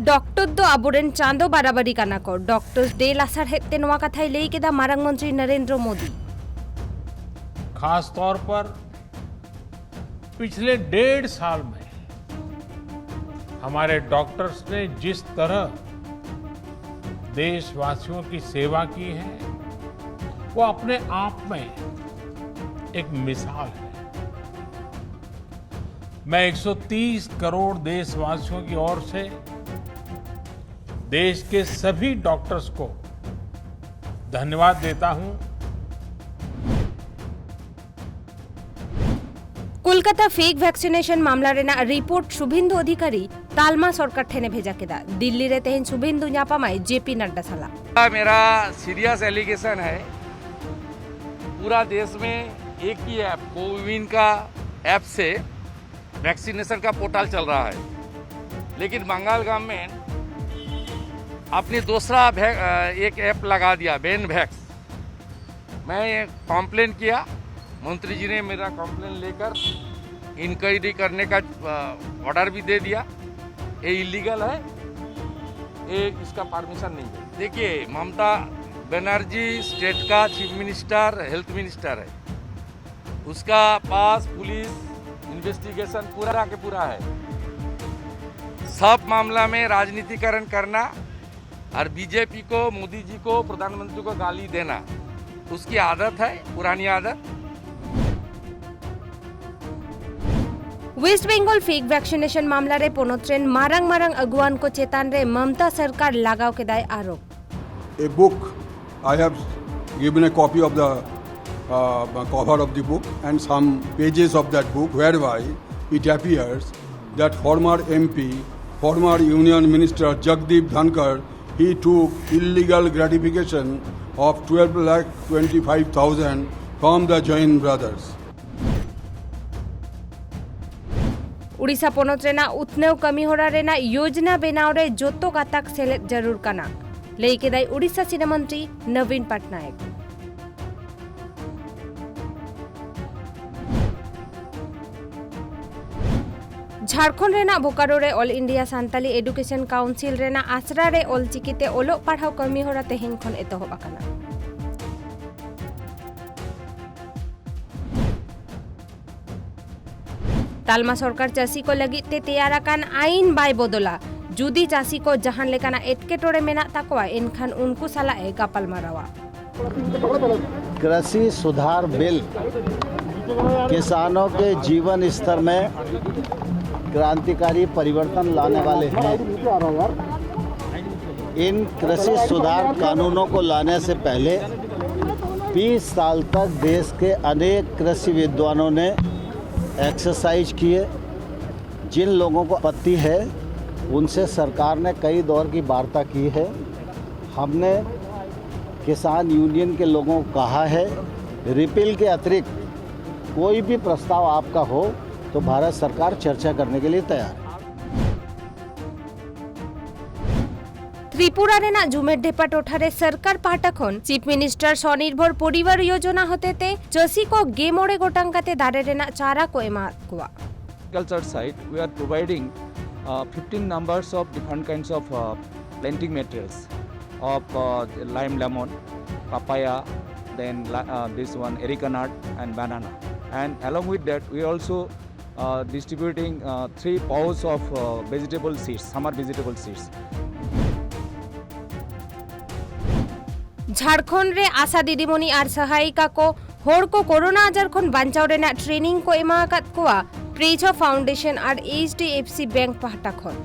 Doctor दो आबोरेन चांदो बाराबारी काना को डॉक्टर्स डे लासार हेते नोआ कथाई लेई केदा मारंग मंत्री नरेंद्र मोदी। खास तौर पर पिछले 1.5 साल में हमारे डॉक्टर्स ने जिस तरह देशवासियों की सेवा की है वो अपने आप में एक मिसाल है। मैं 130 करोड़ देशवासियों की ओर से देश के सभी डॉक्टर्स को धन्यवाद देता हूं। कोलकाता फेक वैक्सीनेशन मामला रेना रिपोर्ट शुभेंदु अधिकारी तालमा सरकार ठेने भेजा केदा दिल्ली रे तेहन शुभेंदु न्यापामाय जेपी नड्डा साला। मेरा सीरियस एलिगेशन है, पूरा देश में एक ही ऐप कोविन का ऐप से वैक्सीनेशन का पोर्टल चल रहा है, लेकिन बंगाल गवर्नमेंट अपनी दूसरा एक ऐप लगा दिया बेन वैक्स। मैं कंप्लेन किया, मंत्री जी ने मेरा कंप्लेन लेकर इंक्वायरी करने का ऑर्डर भी दे दिया। ये इलीगल है, ये इसका परमिशन नहीं है। देखिए, ममता बनर्जी स्टेट का चीफ मिनिस्टर हेल्थ मिनिस्टर है, उसका पास पुलिस इन्वेस्टिगेशन पूरा के पूरा है। सब मामला में राजनीतिकरण करना और बीजेपी को, मोदी जी को, प्रधानमंत्री को गाली देना उसकी आदत है, पुरानी आदत। वेस्ट बेंगल फेक वैक्सीनेशन मामला रे पोनोत्रेन मारंग अगुवान को चेतान रे ममता सरकार लगाव के दाय आरोप। A book, I have given a copy of the cover of the book and some pages of that book whereby it appears that former MP, former Union Minister Jagdeep Dhankar, he took illegal gratification of 12,25,000 from the Jain brothers. Orissa पोनोत्रेना उतनेव कमी हो रेना योजना बेनाव रे जोतो गाताक select जरूर कना लेई के दाई उड़ीसा सीना मंत्री नवीन पटनायक। झारखंड रेना बोकारो रे all India Santali education council रेना आसरा रे ऑलचिकीते ओलो पढ़ाव कमी होरा तेहेन खन एतोहब आकाना। तालमा सरकार चासी को लगी ते तैयार आकान आईन बाय बदला जुदी चासी को जहान लेकाना एटकेटोरे मेना ताकवा एनखान उनको साला ए गापल मारावा। कृषि सुधार बिल किसानों के जीवन स्तर में क्रांतिकारी परिवर्तन लाने वाले हैं। इन कृषि सुधार कानूनों को लाने से पहले 20 साल तक देश के अनेक कृषि विद्वानों ने एक्सरसाइज किए। जिन लोगों को आपत्ति है उनसे सरकार ने कई दौर की वार्ता की है। हमने किसान यूनियन के लोगों को कहा है रिपील के अतिरिक्त कोई भी प्रस्ताव आपका हो तो भारत सरकार चर्चा करने के लिए तैयार है। त्रिपुरा रेना जुमेर ढेपा टोठारे सरकार पाहटा खन चीफ मिनिस्टर स्वनिर्भर परिवार योजना होतेते चसी को गेमोड़े गोटांगाते दारे रेना चारा को एमा कुआ। Agriculture side, we are providing 15 numbers of different kinds of planting materials of lime lemon, papaya, then this one erica nut and banana. And along with that, we are also distributing 3 pounds of vegetable seeds, summer vegetable seeds. Jharkhand रे आशा दीदीमणि are सहायिका को होड़ को corona आजार खन बांचाव Raina training को एमा आकात कोआ प्रेजा foundation are HDFC bank पाहटा खन।